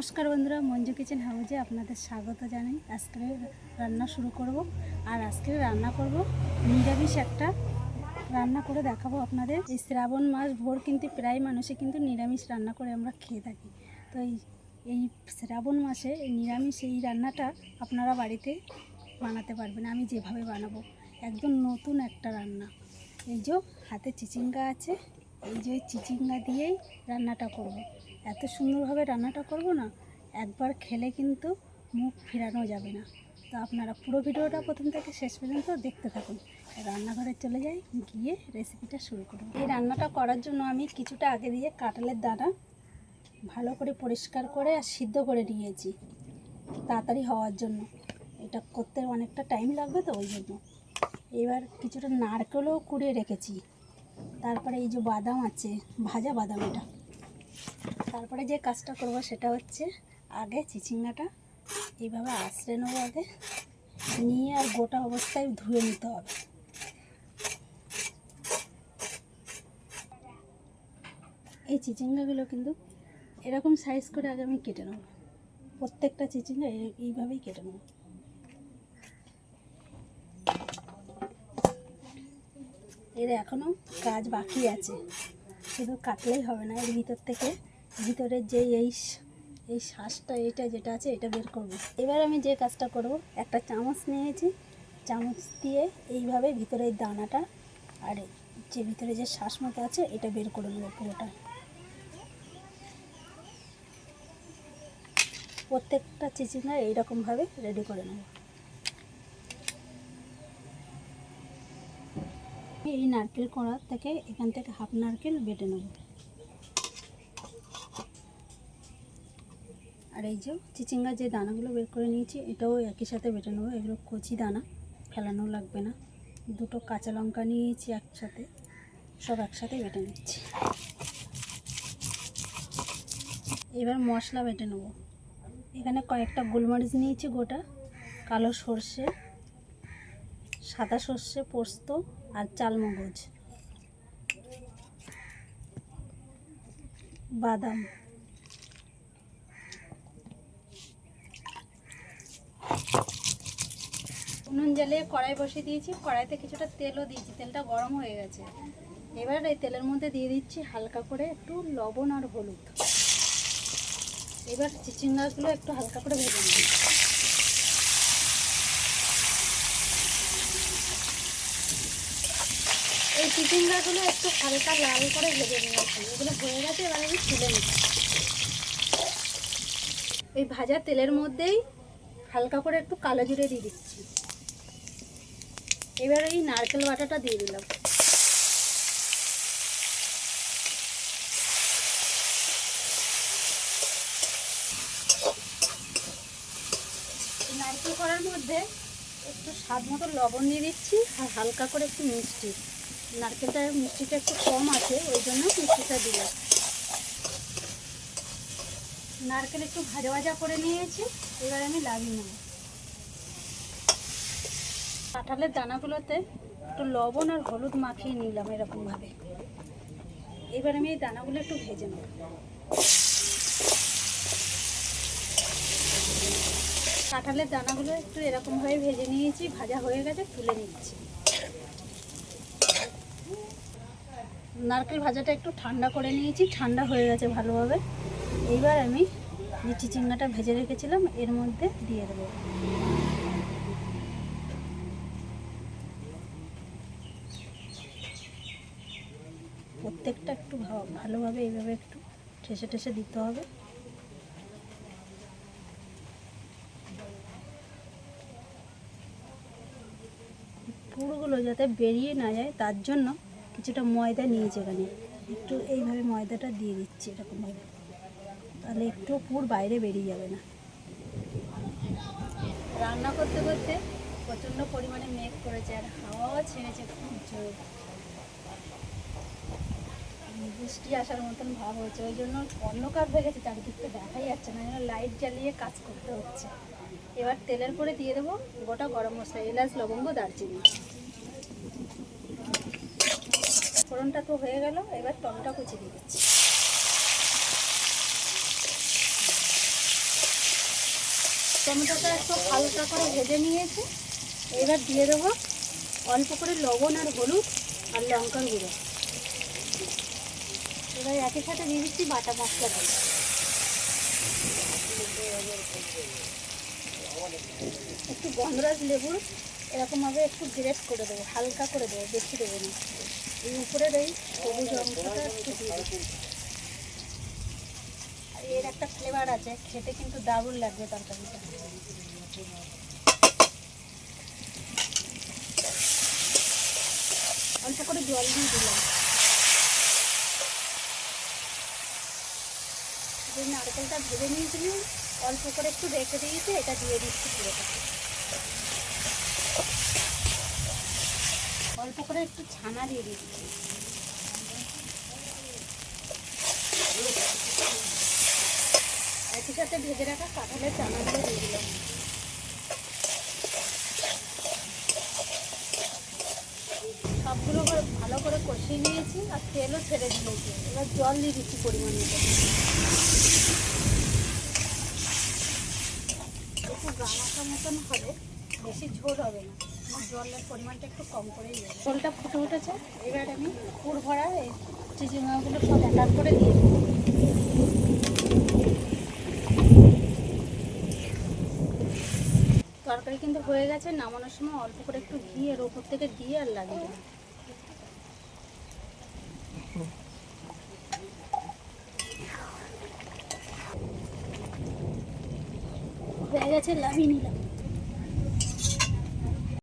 নমস্কার বন্ধুরা, মঞ্জু কিচেন হাউজে আপনাদের স্বাগত জানাই। আজকে রান্না শুরু করব। আর আজকে রান্না করব নিরামিষ একটা রান্না করে দেখাবো আপনাদের। এই শ্রাবণ মাস ভোর কিন্তু প্রায় মানুষই কিন্তু নিরামিষ রান্না করে আমরা খেয়ে থাকি। তো এই শ্রাবণ মাসে এই নিরামিষ এই রান্নাটা আপনারা বাড়িতে বানাতে পারবেন। আমি যেভাবে বানাবো একদম নতুন একটা রান্না। এই যে হাতে চিচিঙ্গা আছে, এই যে চিচিঙ্গা দিয়েই রান্নাটা করব। এত সুন্দরভাবে রান্নাটা করব না, একবার খেলে কিন্তু মুখ ফেরানো যাবে না। তো আপনারা পুরো ভিডিওটা প্রথম থেকে শেষ পর্যন্ত দেখতে থাকুন। রান্নাঘরে চলে যাই, গিয়ে রেসিপিটা শুরু করব। এই রান্নাটা করার জন্য আমি কিছুটা আগে দিয়ে কাঁঠালের দানা ভালো করে পরিষ্কার করে আর সিদ্ধ করে নিয়েছি তাড়াতাড়ি হওয়ার জন্য। এটা করতে অনেকটা টাইম লাগবে, তো ওই জন্য। এবার কিছুটা নারকেলও কুড়িয়ে রেখেছি। তারপরে এই যে বাদাম আছে, ভাজা বাদাম, এটা। তারপরে যে কাজটা করব সেটা হচ্ছে আগে চিচিঙ্গাটা এইভাবে আঁচড়ে নেবো, আগে নিয়ে আর গোটা অবস্থায় ধুয়ে নিতে হবে। এই চিচিঙ্গাগুলো কিন্তু এরকম সাইজ করে আগে আমি কেটে নেব। প্রত্যেকটা চিচিঙ্গা এইভাবেই কেটে নেব। এর এখনও কাজ বাকি আছে, শুধু কাটলেই হবে না। এর ভিতর থেকে ভিতরের যে এই শ্বাসটা এটা যেটা আছে এটা বের করব। এবার আমি যে কাজটা করব, একটা চামচ নিয়েছি, চামচ দিয়ে এইভাবে ভিতরের দানাটা আর যে ভিতরে যে শ্বাস মতো আছে এটা বের করে নেব পুরোটা। প্রত্যেকটা চিচিঙ্গা এইরকমভাবে রেডি করে নেব। এই নারকেল কোড়া থেকে এখান থেকে হাফ নারকেল বেটে নেব। আর এই যে চিচিঙ্গা যে দানাগুলো বের করে নিয়েছি এটাও একই সাথে বেটে নেবো। এগুলো কচি দানা, ফেলানো লাগবে না। দুটো কাঁচা লঙ্কা নিয়েছি একসাথে, সব একসাথে বেটে নিচ্ছি। এবার মশলা বেটে নেব। এখানে কয়েকটা গোলমরিচ নিয়েছি গোটা, কালো সর্ষে, সাদা সর্ষে, পোস্ত আর চালমগজ, বাদাম, নুন জ্বালিয়ে কড়াই বসিয়ে দিয়েছি। কড়াইতে কিছুটা তেলও দিয়েছি, তেলটা গরম হয়ে গেছে। এবার এই তেলের মধ্যে দিয়ে দিচ্ছি হালকা করে একটু লবণ আর হলুদ। এবার চিচিঙ্গাগুলো একটু হালকা করে ভেজে নেব। এই চিচিঙ্গাগুলো একটু হালকা লাল করে ভেজে নিয়েছি, এগুলো হয়ে গেছে। এবার আমি তুলে নিচ্ছি। এই ভাজা তেলের মধ্যেই হালকা করে একটু কালো জিরে দিয়ে দিচ্ছি। এবার এই নারকেল বাটাটা দিয়ে দিলাম। নারকেল করার মধ্যে একটু স্বাদ মতো লবণ দিয়ে দিচ্ছি আর হালকা করে একটু মিষ্টি। মিষ্টিটা একটু কম আছে, ওই জন্য মিষ্টিটা দিলাম। নারকেল একটু ভাজা ভাজা করে নিয়েছি, এবার আমি লাগিয়ে নেব। কাঁঠালের দানাগুলোতে একটু লবণ আর হলুদ মাখিয়ে নিলাম এরকমভাবে। এবার আমি এই দানাগুলো একটু ভেজে নেব। কাঁঠালের দানাগুলো একটু এরকমভাবে ভেজে নিয়েছি, ভাজা হয়ে গেছে, তুলে নিচ্ছি। নারকেল ভাজাটা একটু ঠান্ডা করে নিয়েছি, ঠান্ডা হয়ে গেছে ভালোভাবে। এইবার আমি যে চিচিঙ্গাটা ভেজে রেখেছিলাম এর মধ্যে দিয়ে দেবো। প্রত্যেকটা একটু ভালোভাবে এইভাবে একটু ঠেসে ঠেসে দিতে হবে। পুরগুলো যাতে বেরিয়ে না যায় তার জন্য কিছুটা ময়দা নিয়েছি। এখানে একটু এইভাবে ময়দাটা দিয়ে দিচ্ছি এরকমভাবে, তাহলে একটু পুর বাইরে বেরিয়ে যাবে না। রান্না করতে করতে প্রচণ্ড পরিমাণে মেঘ করেছে আর হাওয়াও ছেড়েছে খুব জোর। বৃষ্টি আসার মতন ভাব হচ্ছে, ওই জন্য অন্ধকার হয়ে গেছে, চারিদিকটা দেখাই যাচ্ছে না, যেন লাইট জ্বালিয়ে কাজ করতে হচ্ছে। এবার তেলের পরে দিয়ে দেবো গোটা গরম মশলা, এলাচ, লবঙ্গ, দারচিনি। ফোড়নটা তো হয়ে গেল, এবার টমেটো কুচি দিয়ে দিচ্ছি। টমেটোটা একটু হালকা করে ভেজে নিয়েছি। এবার দিয়ে দেবো অল্প করে লবণ আর হলুদ আর লঙ্কার গুঁড়ো। এবার একই সাথে দিয়ে দিচ্ছি বাটা মশলাগুলো। একটু গন্ধরাজ লেবুর এরকমভাবে একটু গ্রেট করে দেবো, হালকা করে দেবো, বেশি দেবো না। এই উপরের এই সবুজ অংশটা একটু দিয়ে দেবো। এর একটা ফ্লেভার আছে, খেতে কিন্তু দারুণ লাগবে তরকারিটা। অল্প করে জল দিয়ে দিলাম। যে নারকেলটা ভেজে নিয়েছিলাম অল্প করে একটু রেখে দিয়েছি, এটা দিয়ে দিচ্ছি পুরোটা। অল্প করে একটু ছানা দিয়ে দিচ্ছি। একই সাথে ভেজে রাখা কাঁঠালের চানাগুলো দিয়ে দিলাম। সবগুলো ভালো করে কষিয়ে নিয়েছি আর তেলও ছেড়ে দিয়েছি। এবার জল দিয়ে দিচ্ছি পরিমাণ মতো। একটু গামাখা মতন হবে, বেশি ঝোল হবে না। জলের পরিমাণটা একটু কম করেই দেবো। ঝোলটা ফুটে উঠেছে, এবার আমি পুর ভরা এই চিচিঙ্গাগুলো সব এক করে দিয়ে দেবো। তরকারি কিন্তু হয়ে গেছে। নামানোর সময় অল্প করে একটু ঘি এর ওপর থেকে দিয়ে আর লাগিয়ে দেবো। হয়ে গেছে, লাভিয়ে নিলাম।